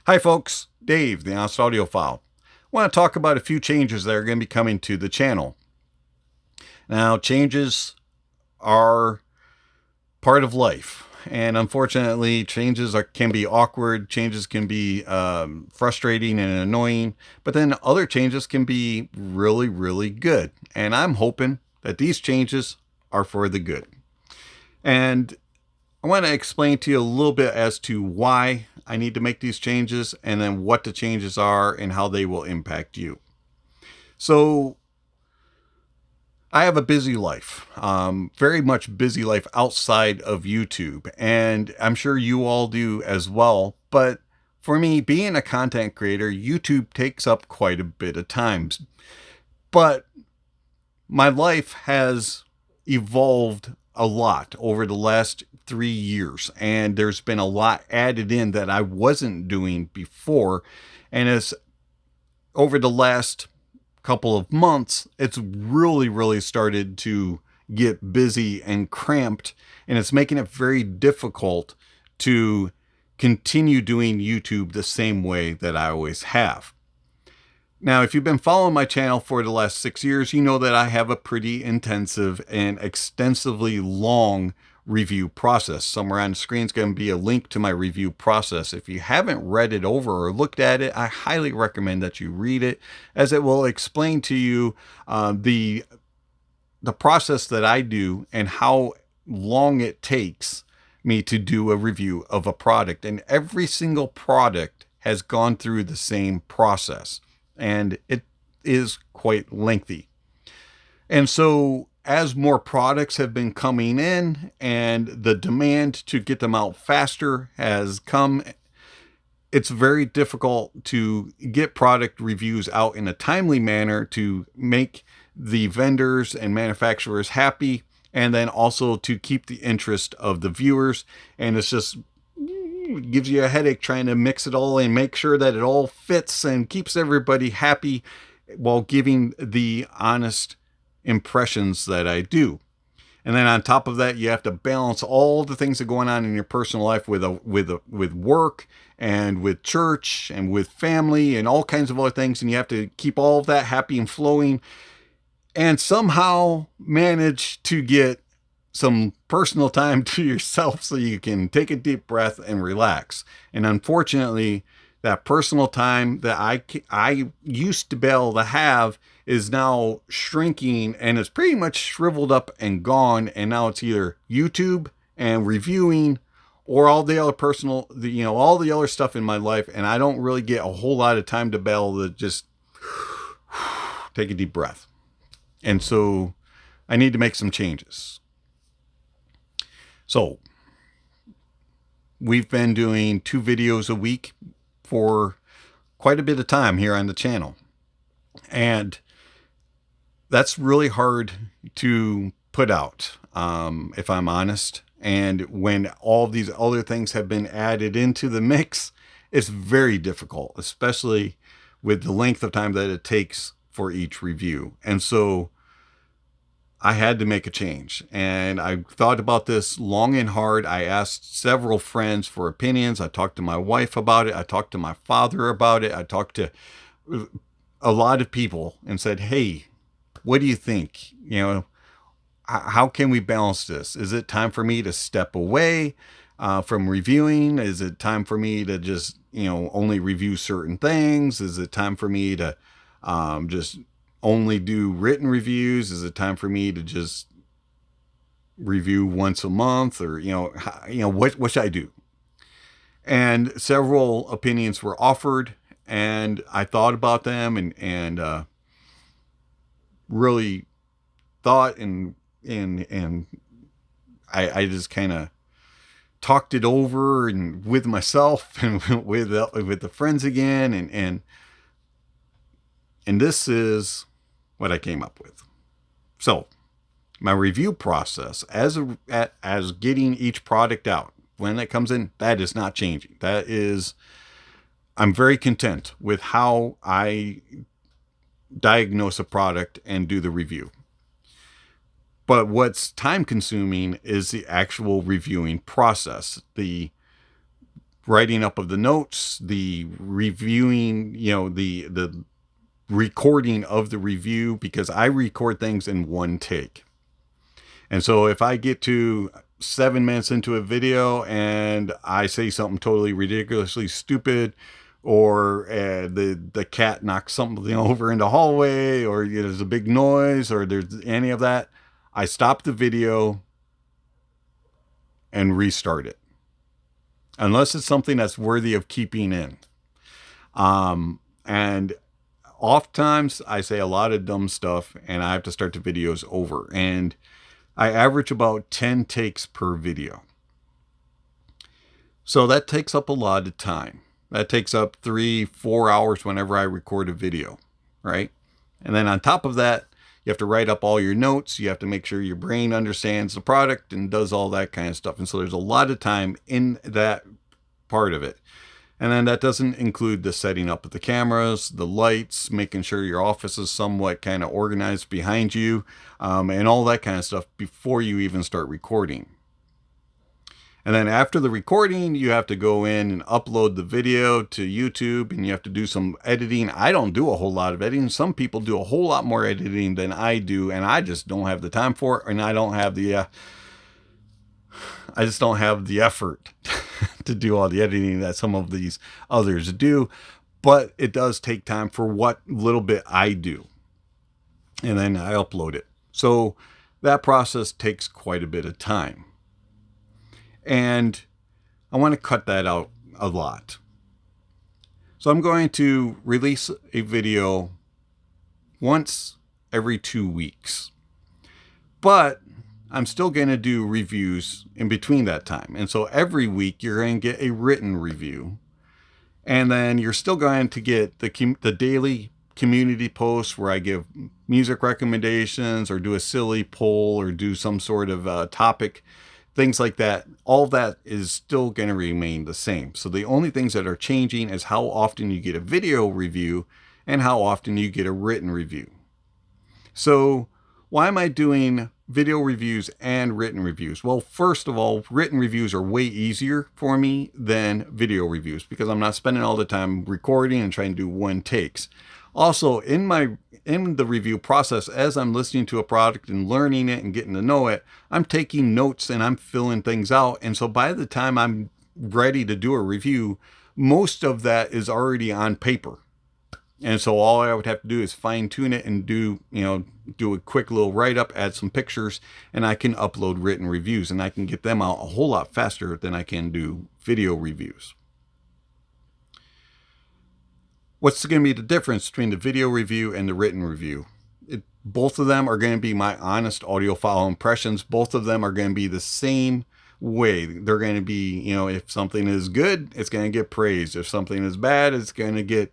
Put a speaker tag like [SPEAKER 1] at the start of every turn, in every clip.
[SPEAKER 1] Hi folks, Dave, the Honest Audiophile. I want to talk about a few changes that are going to be coming to the channel. Now, changes are part of life, and unfortunately, can be awkward, changes can be frustrating and annoying, but then other changes can be really, really good. And I'm hoping that these changes are for the good. And I want to explain to you a little bit as to why I need to make these changes and then what the changes are and how they will impact you. So I have a busy life, very much busy life outside of YouTube, and I'm sure you all do as well. But for me, being a content creator, YouTube takes up quite a bit of time. But my life has evolved a lot over the last 3 years, and there's been a lot added in that I wasn't doing before. And as over the last couple of months, it's really started to get busy and cramped, and it's making it very difficult to continue doing YouTube the same way that I always have. Now, if you've been following my channel for the last 6 years, you know that I have a pretty intensive and extensively long review process. Somewhere on the screen is going to be a link to my review process. If you haven't read it over or looked at it, I highly recommend that you read it, as it will explain to you the process that I do and how long it takes me to do a review of a product. And every single product has gone through the same process, and it is quite lengthy. And so as more products have been coming in and the demand to get them out faster has come, it's very difficult to get product reviews out in a timely manner to make the vendors and manufacturers happy, and then also to keep the interest of the viewers. And it's just gives you a headache trying to mix it all and make sure that it all fits and keeps everybody happy while giving the honest impressions that I do. And then on top of that, you have to balance all the things that are going on in your personal life with work and with church and with family and all kinds of other things. And you have to keep all of that happy and flowing and somehow manage to get some personal time to yourself so you can take a deep breath and relax. And unfortunately, that personal time that I used to be able to have is now shrinking, and it's pretty much shriveled up and gone. And now it's either YouTube and reviewing or all the other all the other stuff in my life. And I don't really get a whole lot of time to be able to just take a deep breath. And so I need to make some changes. So we've been doing 2 videos a week for quite a bit of time here on the channel. And that's really hard to put out, if I'm honest. And when all these other things have been added into the mix, it's very difficult, especially with the length of time that it takes for each review. And so I had to make a change, and I thought about this long and hard. I asked several friends for opinions. I talked to my wife about it. I talked to my father about it. I talked to a lot of people and said, hey, what do you think? How can we balance this? Is it time for me to step away from reviewing? Is it time for me to just, only review certain things? Is it time for me to just only do written reviews? Is it time for me to just review once a month? Or, what should I do? And several opinions were offered, and I thought about them and really thought and I just kind of talked it over and with myself and with the friends again. And this is what I came up with. So my review process as getting each product out when it comes in, that is not changing. I'm very content with how I diagnose a product and do the review. But what's time consuming is the actual reviewing process, the writing up of the notes, the reviewing, the recording of the review, because I record things in one take. And so if I get to 7 minutes into a video and I say something totally ridiculously stupid, or the cat knocks something over in the hallway, or there's a big noise, or there's any of that, I stop the video and restart it. Unless it's something that's worthy of keeping in. And oftentimes I say a lot of dumb stuff and I have to start the videos over. And I average about 10 takes per video. So that takes up a lot of time. That takes up 3-4 hours whenever I record a video, right? And then on top of that, you have to write up all your notes. You have to make sure your brain understands the product and does all that kind of stuff. And so there's a lot of time in that part of it. And then that doesn't include the setting up of the cameras, the lights, making sure your office is somewhat kind of organized behind you, and all that kind of stuff before you even start recording. And then after the recording, you have to go in and upload the video to YouTube, and you have to do some editing. I don't do a whole lot of editing. Some people do a whole lot more editing than I do, and I just don't have the time for it, and I just don't have the effort to do all the editing that some of these others do. But it does take time for what little bit I do. And then I upload it. So that process takes quite a bit of time. And I want to cut that out a lot. So I'm going to release a video once every 2 weeks. But I'm still going to do reviews in between that time. And so every week you're going to get a written review. And then you're still going to get the daily community posts where I give music recommendations or do a silly poll or do some sort of topic, things like that. All that is still going to remain the same. So the only things that are changing is how often you get a video review and how often you get a written review. So why am I doing video reviews and written reviews? Well, first of all, written reviews are way easier for me than video reviews because I'm not spending all the time recording and trying to do one takes. Also, in the review process, as I'm listening to a product and learning it and getting to know it, I'm taking notes and I'm filling things out. And so by the time I'm ready to do a review, most of that is already on paper. And so all I would have to do is fine tune it and do a quick little write up, add some pictures, and I can upload written reviews and I can get them out a whole lot faster than I can do video reviews. What's going to be the difference between the video review and the written review? Both of them are going to be my honest audiophile impressions. Both of them are going to be the same way. They're going to be, if something is good, it's going to get praised. If something is bad, it's going to get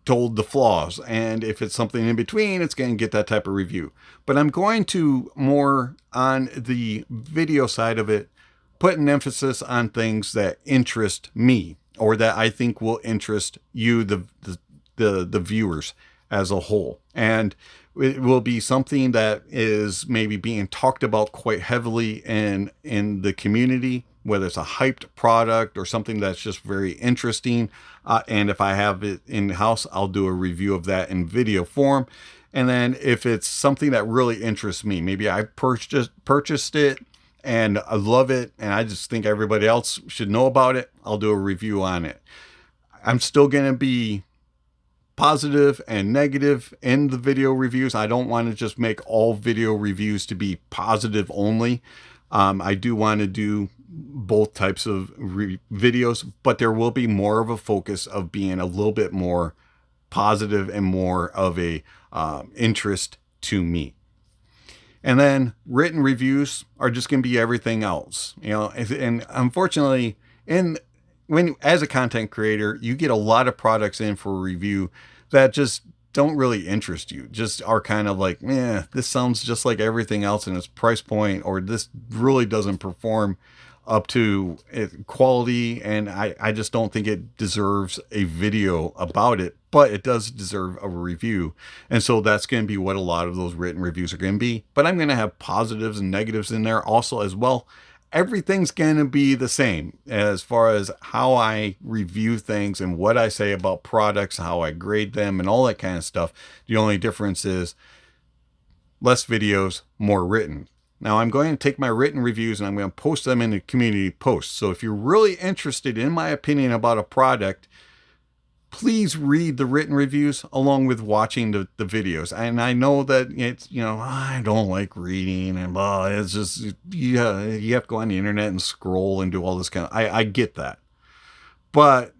[SPEAKER 1] told the flaws. And if it's something in between, it's going to get that type of review. But I'm going to more on the video side of it, put an emphasis on things that interest me or that I think will interest you, the viewers as a whole. And it will be something that is maybe being talked about quite heavily in the community, whether it's a hyped product or something that's just very interesting. And if I have it in-house, I'll do a review of that in video form. And then if it's something that really interests me, maybe I purchased it and I love it and I just think everybody else should know about it, I'll do a review on it. I'm still going to be positive and negative in the video reviews. I don't want to just make all video reviews to be positive only. I do want to do both types of videos, but there will be more of a focus of being a little bit more positive and more of a interest to me. And then written reviews are just going to be everything else, and unfortunately as a content creator, you get a lot of products in for review that just don't really interest you, just are kind of like, this sounds just like everything else in its price point, or this really doesn't perform up to quality, and I just don't think it deserves a video about it, but it does deserve a review. And so that's going to be what a lot of those written reviews are going to be. But I'm going to have positives and negatives in there also as well, everything's going to be the same as far as how I review things and what I say about products, how I grade them, and all that kind of stuff. The only difference is less videos, more written. Now I'm going to take my written reviews and I'm going to post them in the community posts. So if you're really interested in my opinion about a product, please read the written reviews along with watching the videos. And I know that it's, I don't like reading and it's just, you have to go on the internet and scroll and do all this kind of, I get that. But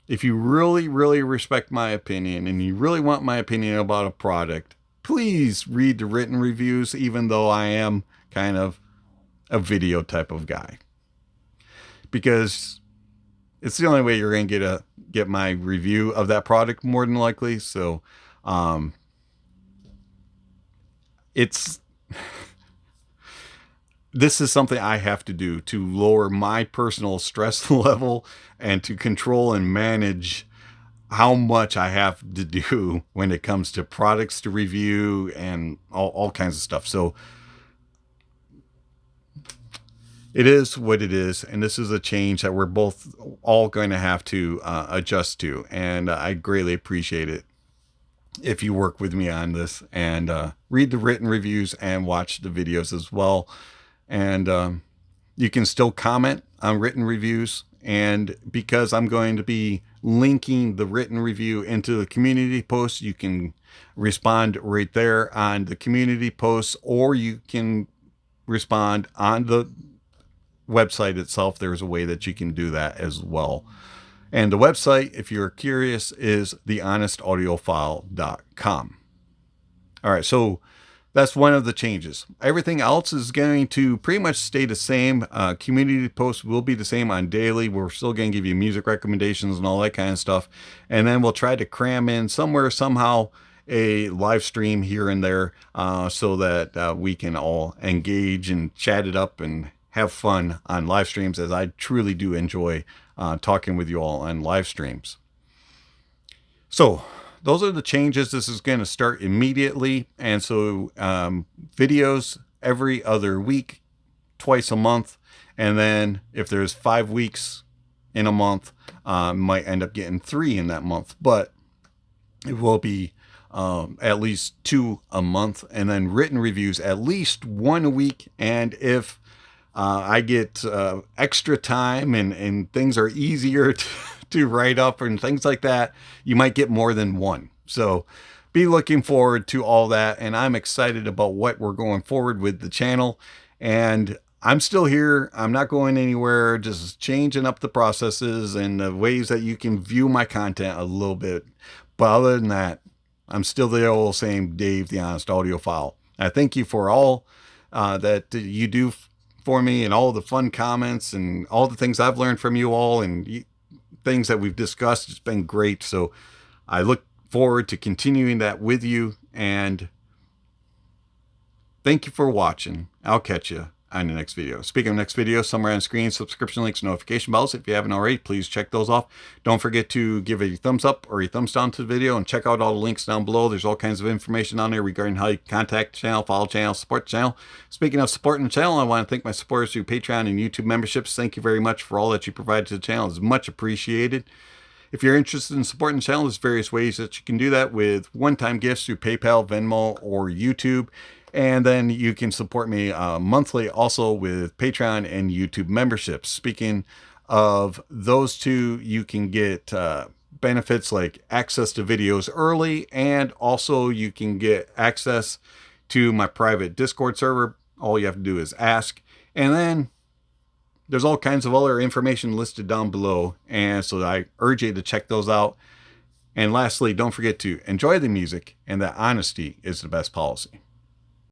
[SPEAKER 1] if you really, really respect my opinion and you really want my opinion about a product, please read the written reviews, even though I am kind of a video type of guy. Because it's the only way you're going to get my review of that product, more than likely. So this is something I have to do to lower my personal stress level and to control and manage how much I have to do when it comes to products to review and all kinds of stuff. So it is what it is. And this is a change that we're both all going to have to adjust to. And I greatly appreciate it if you work with me on this and read the written reviews and watch the videos as well. And you can still comment on written reviews. And because I'm going to be linking the written review into the community post, you can respond right there on the community posts, or you can respond on the website itself. There's a way that you can do that as well. And the website, if you're curious, is thehonestaudiophile.com. All right, so that's one of the changes. Everything else is going to pretty much stay the same. Community posts will be the same on daily. We're still going to give you music recommendations and all that kind of stuff. And then we'll try to cram in somewhere, somehow, a live stream here and there so that we can all engage and chat it up and have fun on live streams, as I truly do enjoy talking with you all on live streams. So those are the changes. This is going to start immediately. And so videos every other week, twice a month. And then if there's 5 weeks in a month, might end up getting 3 in that month. But it will be at least 2 a month. And then written reviews at least 1 a week. And if I get extra time and things are easier to write up and things like that, you might get more than 1. So be looking forward to all that. And I'm excited about what we're going forward with the channel. And I'm still here. I'm not going anywhere, just changing up the processes and the ways that you can view my content a little bit. But other than that, I'm still the old same Dave, the Honest Audiophile. I thank you for all that you do for me and all the fun comments and all the things I've learned from you all and things that we've discussed. It's been great. So I look forward to continuing that with you, and thank you for watching. I'll catch you on the next video. Speaking of next video, somewhere on the screen, subscription links, notification bells. If you haven't already, please check those off. Don't forget to give a thumbs up or a thumbs down to the video, and check out all the links down below. There's all kinds of information on there regarding how you contact the channel, follow the channel, support the channel. Speaking of supporting the channel, I want to thank my supporters through Patreon and YouTube memberships. Thank you very much for all that you provide to the channel. It's much appreciated. If you're interested in supporting the channel, there's various ways that you can do that with one-time gifts through PayPal, Venmo, or YouTube. And then you can support me monthly also with Patreon and YouTube memberships. Speaking of those two, you can get benefits like access to videos early, and also you can get access to my private Discord server. All you have to do is ask. And then there's all kinds of other information listed down below. And so I urge you to check those out. And lastly, don't forget to enjoy the music, and that honesty is the best policy.